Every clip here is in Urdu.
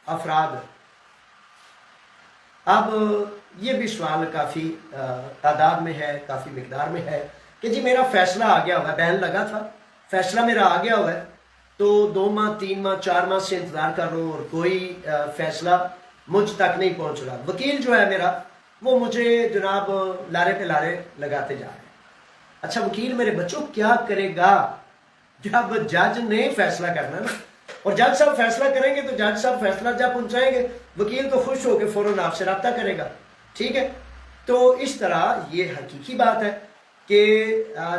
افراد. اب یہ بھی سوال کافی تعداد میں ہے، کافی مقدار میں ہے کہ جی میرا فیصلہ آ گیا ہوا ہے، بین لگا تھا، فیصلہ میرا آ گیا ہوا ہے، تو 2 ماہ 3 ماہ 4 ماہ سے انتظار کر رہا ہوں اور کوئی فیصلہ مجھ تک نہیں پہنچ رہا. وکیل جو ہے میرا وہ مجھے جناب لارے پہ لارے لگاتے جا رہے ہیں. اچھا وکیل میرے بچوں کیا کرے گا جب جج نے فیصلہ کرنا نا، اور جج صاحب فیصلہ کریں گے تو جج صاحب فیصلہ جب پہنچائیں گے وکیل تو خوش ہو کے فوراً آپ سے رابطہ کرے گا. ٹھیک ہے، تو اس طرح یہ حقیقی بات ہے کہ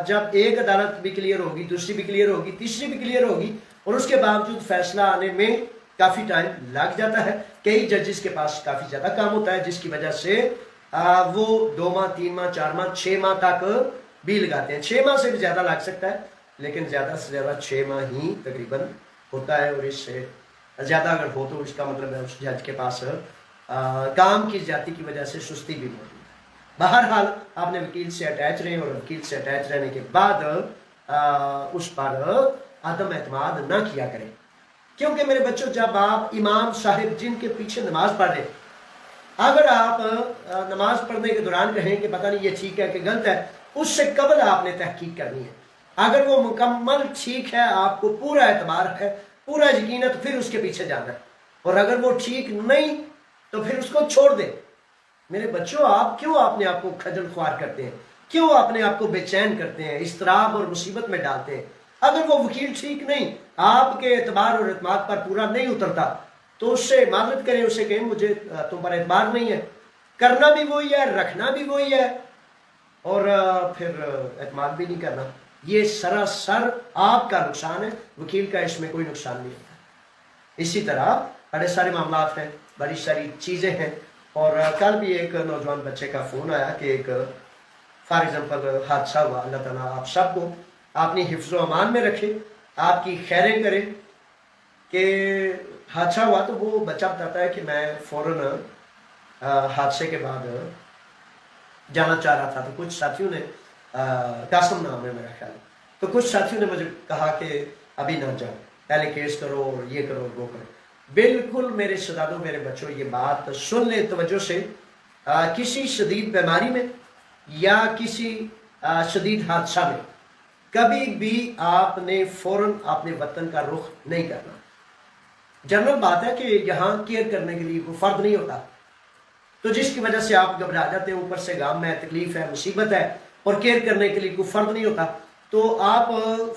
جب ایک عدالت بھی کلیئر ہوگی، دوسری بھی کلیئر ہوگی، تیسری بھی کلیئر ہوگی، اور اس کے باوجود فیصلہ آنے میں کافی ٹائم لگ جاتا ہے. کئی ججز کے پاس کافی زیادہ کام ہوتا ہے جس کی وجہ سے وہ 2 ماہ 3 ماہ 4 ماہ 6 ماہ تک بھی لگاتے ہیں. 6 ماہ سے بھی زیادہ لگ سکتا ہے لیکن زیادہ سے زیادہ 6 ماہ ہی تقریباً ہوتا ہے، اور اس سے زیادہ اگر ہو تو اس کا مطلب ہے اس جج کے پاس کام کی زیادتی کی وجہ سے سستی بھی موجود ہے. بہرحال آپ نے وکیل سے اٹیچ رہیں اور وکیل سے اٹیچ رہنے کے بعد اس پر عدم اعتماد نہ کیا کریں، کیونکہ میرے بچوں جب آپ امام صاحب جن کے پیچھے نماز پڑھ رہے، اگر آپ نماز پڑھنے کے دوران کہیں کہ پتہ نہیں یہ ٹھیک ہے کہ غلط ہے، اس سے قبل آپ نے تحقیق کرنی ہے. اگر وہ مکمل ٹھیک ہے، آپ کو پورا اعتبار ہے، پورا یقین ہے، تو پھر اس کے پیچھے جانا ہے، اور اگر وہ ٹھیک نہیں تو پھر اس کو چھوڑ دیں. میرے بچوں آپ کیوں اپنے آپ کو خجل خوار کرتے ہیں، کیوں اپنے آپ کو بے چین کرتے ہیں، اضطراب اور مصیبت میں ڈالتے ہیں؟ اگر وہ وکیل ٹھیک نہیں، آپ کے اعتبار اور اعتماد پر پورا نہیں اترتا تو اس سے معذرت کریں، اسے کہیں مجھے تم پر اعتبار نہیں ہے. کرنا بھی وہی ہے، رکھنا بھی وہی ہے، اور پھر اعتماد بھی نہیں کرنا. یہ سراسر آپ کا نقصان ہے، وکیل کا اس میں کوئی نقصان نہیں ہوتا. اسی طرح بڑے سارے معاملات ہیں، بڑی ساری چیزیں ہیں. اور کل بھی ایک نوجوان بچے کا فون آیا کہ ایک فار ایگزامپل حادثہ ہوا. اللہ تعالیٰ آپ سب کو اپنی حفظ و امان میں رکھے، آپ کی خیریں کرے. کہ حادثہ ہوا تو وہ بچہ بتاتا ہے کہ میں فوراً حادثے کے بعد جانا چاہ رہا تھا، تو کچھ ساتھیوں نے قاسم نام ہے میرا خیال، تو کچھ ساتھیوں نے مجھے کہا کہ ابھی نہ جاؤ، پہلے کیس کرو اور یہ کرو وہ کرو. بالکل میرے شہزادوں، میرے بچوں، یہ بات سن لیں توجہ سے. کسی شدید بیماری میں یا کسی شدید حادثہ میں کبھی بھی آپ نے فوراً اپنے وطن کا رخ نہیں کرنا. جنرل بات ہے کہ یہاں کیئر کرنے کے لیے کوئی فرد نہیں ہوتا، تو جس کی وجہ سے آپ گھبرا جاتے ہیں، اوپر سے غم ہے، تکلیف ہے، مصیبت ہے، اور کیئر کرنے کے لیے کوئی فرد نہیں ہوتا، تو آپ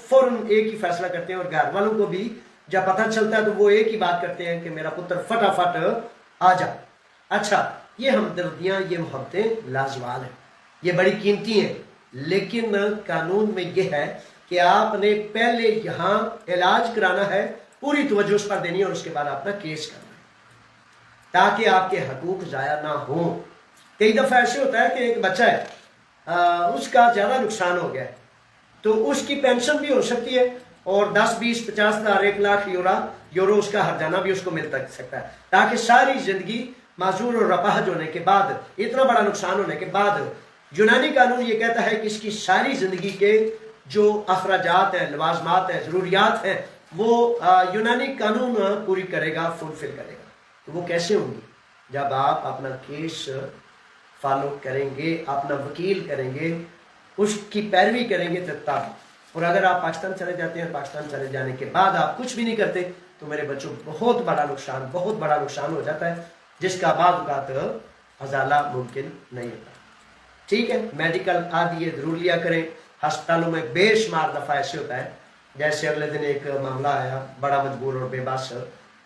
فوراً ایک ہی فیصلہ کرتے ہیں. اور گھر والوں کو بھی جب پتہ چلتا ہے تو وہ ایک ہی بات کرتے ہیں کہ میرا پتر فٹافٹ آ جا. اچھا، یہ ہمدردیاں، یہ محبتیں لازوال ہیں، یہ بڑی قیمتی ہیں، لیکن قانون میں یہ ہے کہ آپ نے پہلے یہاں علاج کرانا ہے، پوری توجہ اس پر دینی ہے، اور اس کے بعد اپنا کیس کرنا ہے تاکہ آپ کے حقوق ضائع نہ ہوں. کئی دفعہ ایسے ہوتا ہے کہ ایک بچہ ہے، اس کا زیادہ نقصان ہو گیا ہے، تو اس کی پینشن بھی ہو سکتی ہے اور 10 20 50 ہزار 1 لاکھ یورو اس کا ہرجانہ بھی اس کو مل سکتا ہے، تاکہ ساری زندگی معذور اور اپاہج ہونے کے بعد، اتنا بڑا نقصان ہونے کے بعد، یونانی قانون یہ کہتا ہے کہ اس کی ساری زندگی کے جو اخراجات ہیں، لوازمات ہیں، ضروریات ہیں، وہ یونانی قانون پوری کرے گا، فلفل کرے گا. تو وہ کیسے ہوں گی؟ جب آپ اپنا کیس فالو کریں گے، اپنا وکیل کریں گے، اس کی پیروی کریں گے تب. اور اگر آپ پاکستان چلے جاتے ہیں، پاکستان چلے جانے کے بعد آپ کچھ بھی نہیں کرتے، تو میرے بچوں بہت بڑا نقصان ہو جاتا ہے، جس کا بعض اوقات ازالہ ممکن نہیں ہوتا. ٹھیک ہے، میڈیکل عادیہ ضرور لیا کریں. ہسپتالوں میں بے شمار دفعہ ایسے ہوتا ہے، جیسے اگلے دن ایک معاملہ آیا، بڑا مجبور اور بے بس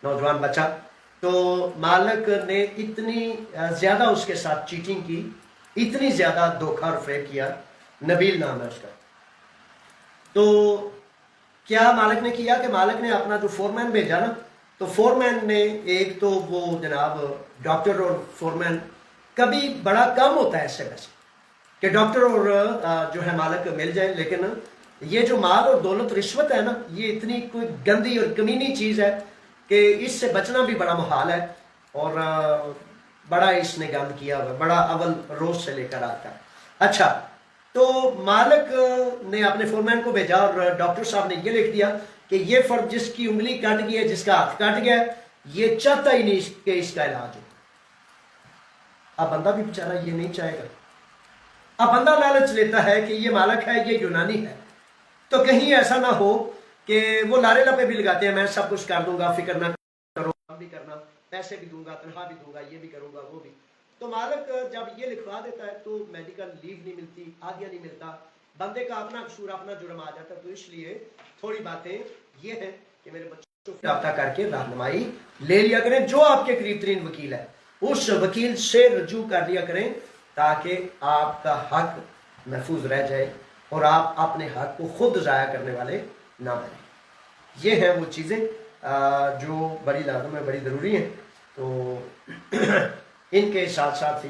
نوجوان بچہ، تو مالک نے اتنی زیادہ اس کے ساتھ چیٹنگ کی، اتنی زیادہ دھوکہ اور فریب کیا. نبیل نام ہے اس کا. تو کیا مالک نے کیا کہ مالک نے اپنا جو فورمین بھیجا نا، تو فورمین نے ایک تو وہ جناب ڈاکٹر اور فورمین کبھی بڑا کم ہوتا ہے ایسے ویسے کہ ڈاکٹر اور جو ہے مالک مل جائے، لیکن یہ جو مال اور دولت رشوت ہے نا، یہ اتنی کوئی گندی اور کمینی چیز ہے کہ اس سے بچنا بھی بڑا محال ہے، اور بڑا اس نے گند کیا ہوا، بڑا اول روز سے لے کر آتا ہے. اچھا، تو مالک نے اپنے فورمین کو بھیجا اور ڈاکٹر صاحب نے یہ لکھ دیا کہ یہ فرد جس کی انگلی کٹ گئی ہے، جس کا ہاتھ کٹ گیا ہے، یہ چاہتا ہی نہیں کہ اس کا علاج ہو. اب بندہ بھی بیچارہ یہ نہیں چاہے گا. اب بندہ لالچ لیتا ہے کہ یہ مالک ہے، یہ یونانی ہے، تو کہیں ایسا نہ ہو کہ وہ لارے لپے بھی لگاتے ہیں، میں سب کچھ کر دوں گا، فکر نہ کرو، کام بھی کرنا، پیسے بھی دوں گا، تنخواہ بھی دوں گا، یہ بھی کروں گا، وہ بھی. تو مالک جب یہ لکھوا دیتا ہے تو میڈیکل لیو نہیں ملتی، آدیا نہیں ملتا، بندے کا اپنا قصور، اپنا جرم آ جاتا ہے. تو اس لیے تھوڑی باتیں یہ ہیں کہ میرے بچوں سے رابطہ کر کے رہنمائی لے لیا کریں. جو آپ کے قریب ترین وکیل ہے اس وکیل سے رجوع کر لیا کریں تاکہ آپ کا حق محفوظ رہ جائے اور آپ اپنے حق کو خود ضائع کرنے والے نہ بنیں. یہ ہیں وہ چیزیں جو بڑی لازم ہے، بڑی ضروری ہیں. تو ان کے ساتھ ساتھ